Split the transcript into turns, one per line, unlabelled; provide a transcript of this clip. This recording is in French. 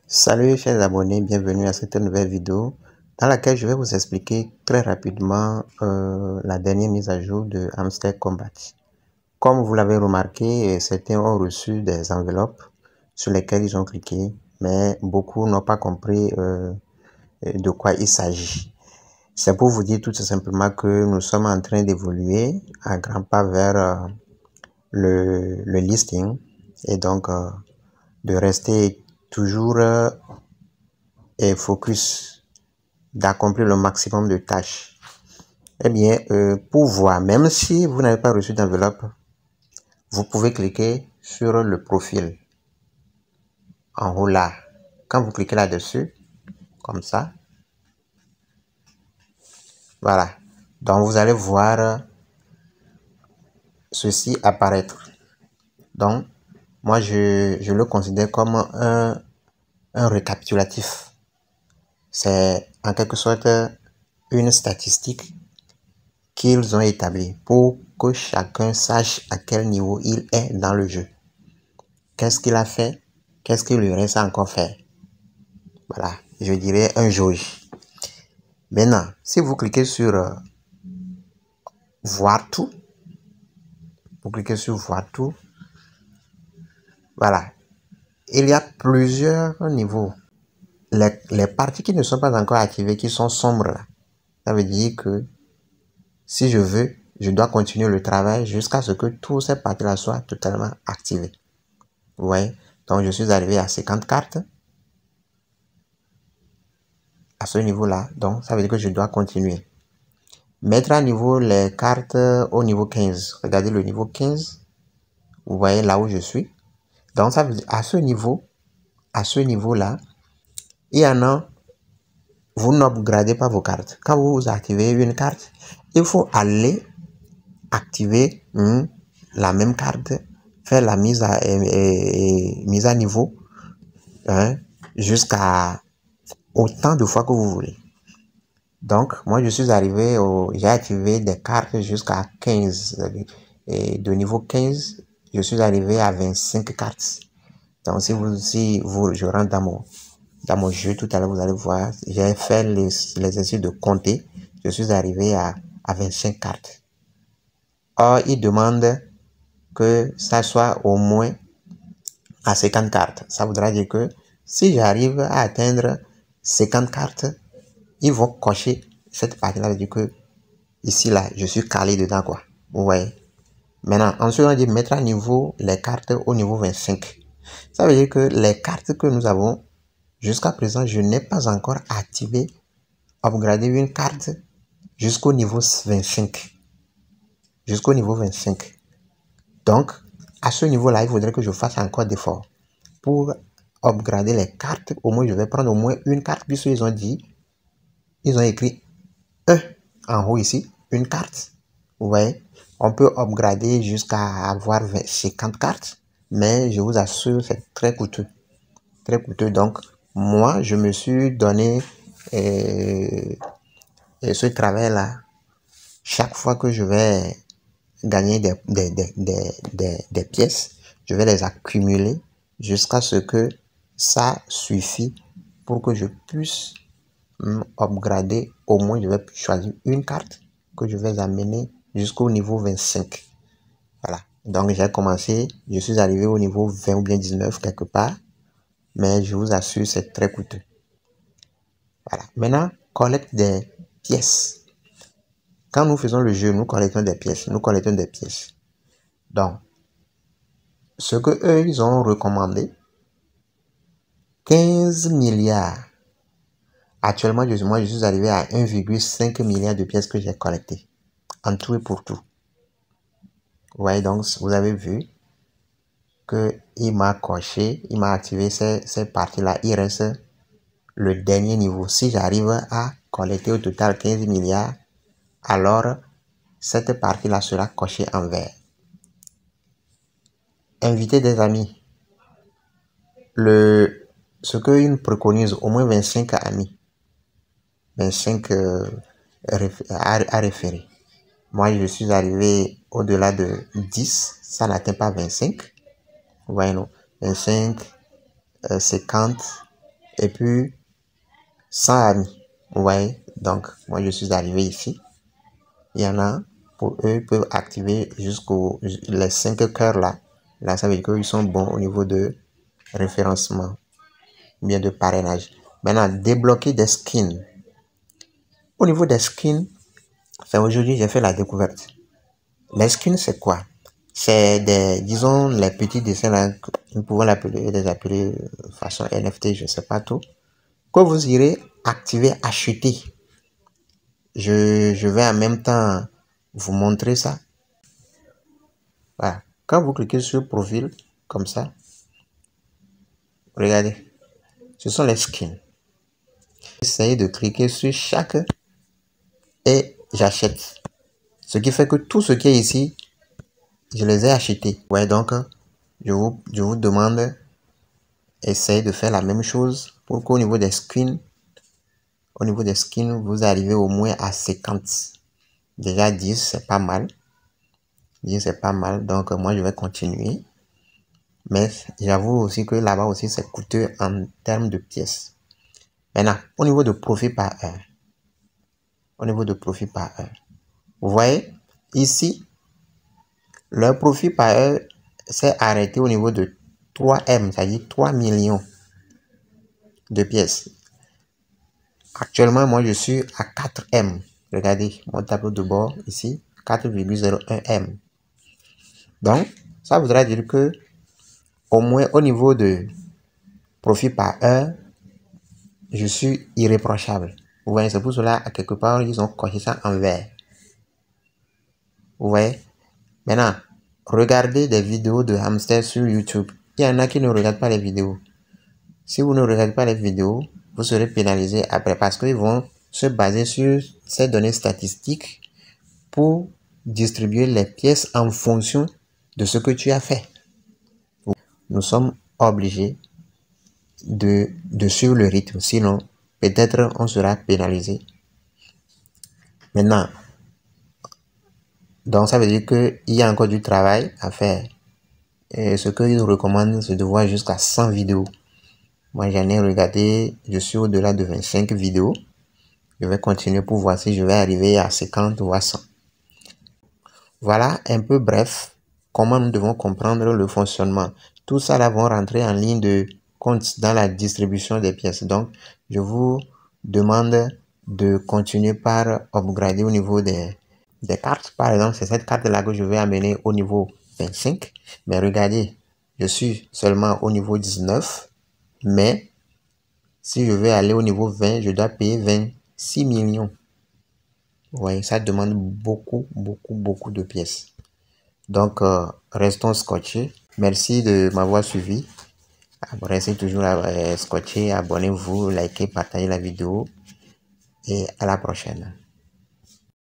Salut chers abonnés, bienvenue à cette nouvelle vidéo dans laquelle je vais vous expliquer très rapidement la dernière mise à jour de Hamster Combat. Comme vous l'avez remarqué, certains ont reçu des enveloppes sur lesquelles ils ont cliqué, mais beaucoup n'ont pas compris de quoi il s'agit. C'est pour vous dire tout simplement que nous sommes en train d'évoluer à grands pas vers le listing et donc de rester toujours et focus d'accomplir le maximum de tâches. Eh bien, pour voir, même si vous n'avez pas reçu d'enveloppe, vous pouvez cliquer sur le profil en haut là. Quand vous cliquez là-dessus, comme ça, voilà. Donc, vous allez voir ceci apparaître. Donc, moi, je le considère comme un récapitulatif. C'est en quelque sorte une statistique qu'ils ont établie pour que chacun sache à quel niveau il est dans le jeu. Qu'est-ce qu'il a fait? Qu'est-ce qu'il lui reste à encore faire? Voilà, je dirais un jauge. Maintenant, si vous cliquez sur voir tout, vous cliquez sur voir tout, voilà, il y a plusieurs niveaux. Les parties qui ne sont pas encore activées, qui sont sombres là, ça veut dire que si je veux, je dois continuer le travail jusqu'à ce que toutes ces parties-là soient totalement activées. Vous voyez? Donc, je suis arrivé à 50 cartes. À ce niveau-là, donc ça veut dire que je dois continuer. Mettre à niveau les cartes au niveau 15. Regardez le niveau 15. Vous voyez là où je suis. Donc ça veut dire à ce niveau-là, il y en a, vous n'upgradez pas vos cartes. Quand vous activez une carte, il faut aller activer la même carte, faire la mise à niveau jusqu'à autant de fois que vous voulez. Donc, moi, je suis arrivé j'ai activé des cartes jusqu'à 15. Et de niveau 15, je suis arrivé à 25 cartes. Donc, je rentre dans mon jeu tout à l'heure, vous allez voir, j'ai fait l'exercice de compter. Je suis arrivé à 25 cartes. Or, il demande que ça soit au moins à 50 cartes. Ça voudra dire que si j'arrive à atteindre 50 cartes, ils vont cocher cette partie-là, veut dire que ici, là, je suis calé dedans, quoi. Vous voyez. Maintenant, ensuite, on dit mettre à niveau les cartes au niveau 25. Ça veut dire que les cartes que nous avons, jusqu'à présent, je n'ai pas encore activé, upgradé une carte jusqu'au niveau 25. Jusqu'au niveau 25. Donc, à ce niveau-là, il faudrait que je fasse encore d'efforts. Pour upgrader les cartes, au moins, je vais prendre au moins une carte, puisqu'ils ont dit, ils ont écrit 1 en haut ici, une carte. Vous voyez, on peut upgrader jusqu'à avoir 50 cartes, mais je vous assure, c'est très coûteux. Très coûteux. Donc, moi, je me suis donné ce travail-là. Chaque fois que je vais gagner des pièces, je vais les accumuler jusqu'à ce que ça suffit pour que je puisse upgrader. Au moins, je vais choisir une carte que je vais amener jusqu'au niveau 25. Voilà. Donc, j'ai commencé, je suis arrivé au niveau 20 ou bien 19 quelque part. Mais je vous assure, c'est très coûteux. Voilà. Maintenant, collecte des pièces. Quand nous faisons le jeu, nous collectons des pièces. Nous collectons des pièces. Donc, ce que eux, ils ont recommandé, 15 milliards. Actuellement, moi, je suis arrivé à 1,5 milliard de pièces que j'ai collectées. En tout et pour tout. Vous voyez donc, vous avez vu qu'il m'a coché, il m'a activé ces parties-là. Il reste le dernier niveau. Si j'arrive à collecter au total 15 milliards, alors cette partie-là sera cochée en vert. Inviter des amis. Ce qu'ils préconisent, au moins 25 amis. 25 à référer. Moi, je suis arrivé au-delà de 10. Ça n'atteint pas 25. Vous voyez, non? 25, 50, et puis 100 amis. Vous voyez, donc moi je suis arrivé ici. Il y en a, pour eux, ils peuvent activer jusqu'aux les 5 cœurs là. Là, ça veut dire qu'ils sont bons au niveau de référencement, bien de parrainage. Maintenant, débloquer des skins. Au niveau des skins, aujourd'hui, j'ai fait la découverte. Les skins, c'est quoi? C'est des, disons, les petits dessins là, nous pouvons les appeler façon NFT, je sais pas tout, que vous irez activer, acheter. Je vais en même temps vous montrer ça. Voilà. Quand vous cliquez sur profil, comme ça, regardez, ce sont les skins. Essayez de cliquer sur chaque et j'achète. Ce qui fait que tout ce qui est ici, je les ai achetés. Ouais, donc, je vous demande, essayez de faire la même chose pour qu'au niveau des skins, vous arrivez au moins à 50. Déjà 10, c'est pas mal. 10, c'est pas mal. Donc, moi, je vais continuer. Mais j'avoue aussi que là-bas aussi, c'est coûteux en termes de pièces. Maintenant, au niveau de profit par heure. Vous voyez, ici, leur profit par heure s'est arrêté au niveau de 3M, c'est-à-dire 3 millions de pièces. Actuellement, moi, je suis à 4M. Regardez mon tableau de bord ici, 4,01M. Donc, ça voudra dire que au moins au niveau de profit par heure, je suis irréprochable. Vous voyez, c'est pour cela, à quelque part, ils ont coché ça en vert. Vous voyez? Maintenant, regardez des vidéos de hamster sur YouTube. Il y en a qui ne regardent pas les vidéos. Si vous ne regardez pas les vidéos, vous serez pénalisé après parce qu'ils vont se baser sur ces données statistiques pour distribuer les pièces en fonction de ce que tu as fait. Nous sommes obligés de suivre le rythme, sinon peut-être on sera pénalisé. Maintenant, donc ça veut dire qu'il y a encore du travail à faire. Et ce qu'ils recommandent, c'est de voir jusqu'à 100 vidéos. Moi, j'en ai regardé, je suis au-delà de 25 vidéos. Je vais continuer pour voir si je vais arriver à 50 ou à 100. Voilà un peu bref comment nous devons comprendre le fonctionnement. Tout ça là vont rentrer en ligne de compte dans la distribution des pièces. Donc, je vous demande de continuer par upgrader au niveau des cartes. Par exemple, c'est cette carte là que je vais amener au niveau 25. Mais regardez, je suis seulement au niveau 19. Mais si je vais aller au niveau 20, je dois payer 26 millions. Vous voyez, ça demande beaucoup de pièces. Donc, restons scotchés. Merci de m'avoir suivi. Restez toujours scotchés. Abonnez-vous, likez, partagez la vidéo. Et à la prochaine.